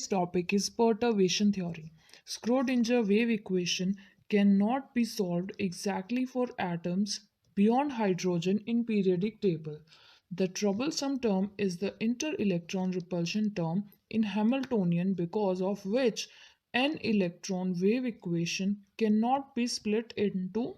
Today's topic is perturbation theory. Schrödinger wave equation cannot be solved exactly for atoms beyond hydrogen in periodic table. The troublesome term is the inter-electron repulsion term in Hamiltonian, because of which an electron wave equation cannot be split into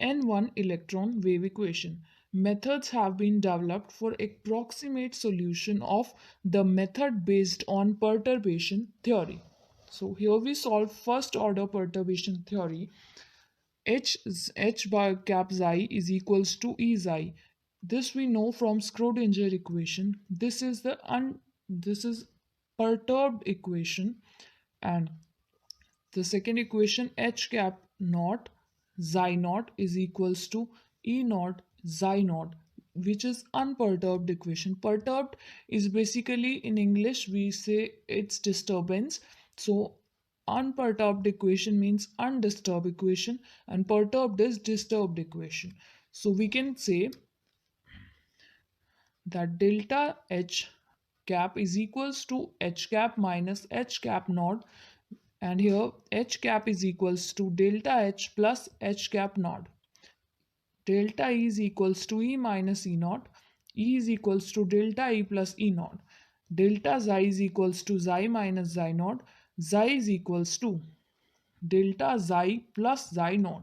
N1 electron wave equation. Methods have been developed for approximate solution of the method based on perturbation theory. So here we solve first order perturbation theory. H bar cap xi is equals to E xi. This we know from Schrödinger equation. This is perturbed equation, and the second equation H cap naught xi naught is equals to E naught xi naught, which is unperturbed equation. Perturbed is basically, in English we say it's disturbance. So unperturbed equation means undisturbed equation, and perturbed is disturbed equation. So we can say that delta H cap is equals to H cap minus H cap naught, and here H cap is equals to delta H plus H cap naught. Delta E is equals to E minus E naught. E is equals to delta E plus E naught. Delta xi is equals to xi minus xi naught. Xi is equals to delta xi plus xi naught.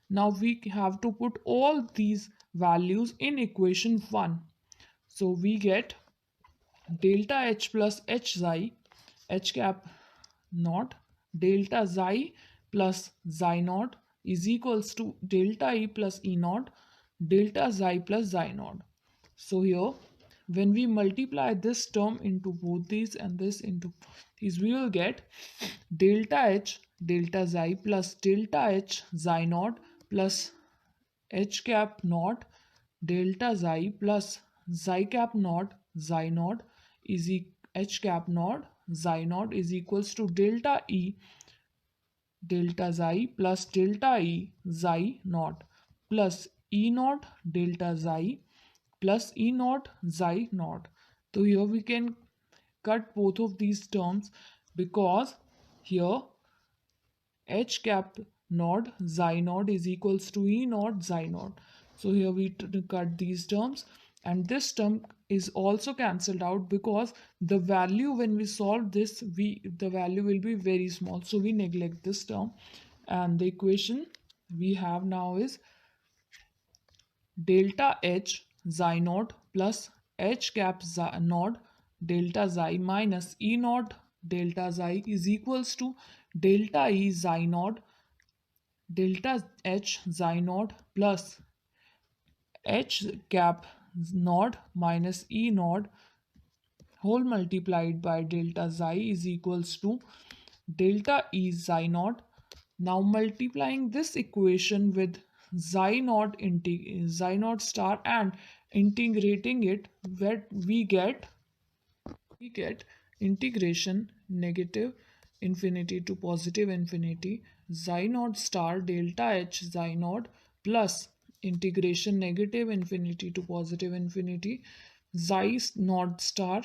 Now we have to put all these values in equation 1. So we get delta H plus H xi, H cap naught, delta xi plus xi naught is equals to delta E plus E naught, delta xi plus xi naught. So here, when we multiply this term into both these and this into these, we will get delta H delta xi plus delta H xi naught plus H cap naught delta xi plus xi cap naught xi naught is H cap naught xi naught is equals to delta E delta xi plus delta E xi naught plus E naught delta xi plus E naught xi naught. So here we can cut both of these terms, because here H cap naught xi naught is equals to E naught xi naught. So here we cut these terms, and this term is also cancelled out, because the value when we solve this, the value will be very small, so we neglect this term, and the equation we have now is delta H xi naught plus H cap naught delta xi minus E naught delta xi is equals to delta E xi naught delta H xi naught plus H cap naught minus E naught whole multiplied by delta xi is equals to delta E xi naught. Now multiplying this equation with xi naught star and integrating it, where we get integration negative infinity to positive infinity xi naught star delta H xi naught plus integration negative infinity to positive infinity xi naught star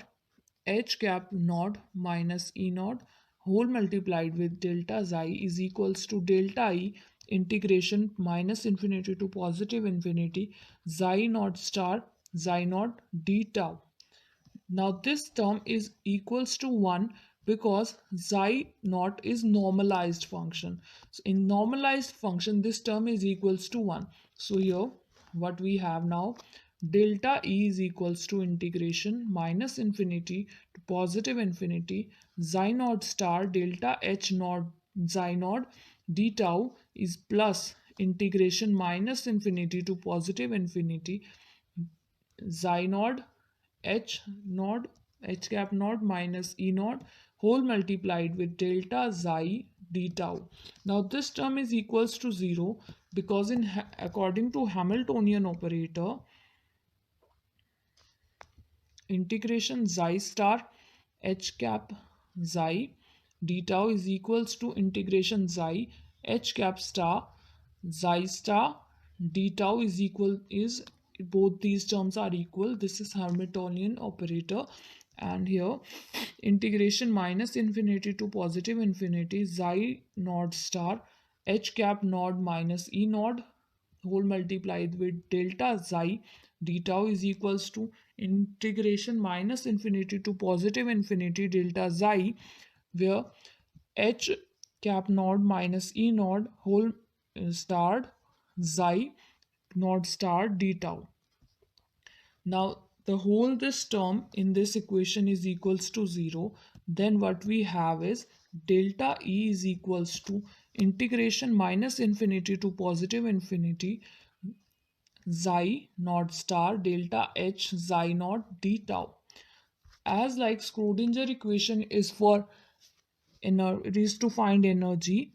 H cap naught minus E naught whole multiplied with delta xi is equals to delta E integration minus infinity to positive infinity xi naught star xi naught d tau. Now this term is equals to 1, because xi naught is normalized function. So in normalized function, this term is equals to 1. So here what we have now, delta E is equals to integration minus infinity to positive infinity xi naught star delta H naught xi naught d tau is plus integration minus infinity to positive infinity xi naught H cap naught minus E naught whole multiplied with delta xi d tau. Now this term is equals to 0, because according to Hamiltonian operator, integration xi star H cap xi d tau is equals to integration xi H cap star xi star d tau is both these terms are equal. This is Hamiltonian operator. And here integration minus infinity to positive infinity xi naught star h cap naught minus e naught whole multiplied with delta xi d tau is equals to integration minus infinity to positive infinity delta xi, where h cap naught minus e naught whole star xi naught star d tau. Now the whole this term in this equation is equals to 0. Then what we have is delta E is equals to integration minus infinity to positive infinity xi naught star delta H xi naught d tau. As like Schrodinger equation is for it is to find energy,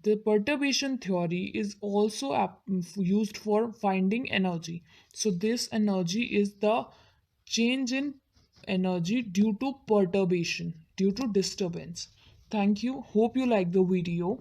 the perturbation theory is also used for finding energy. So this energy is the change in energy due to perturbation, due to disturbance. Thank you. Hope you like the video.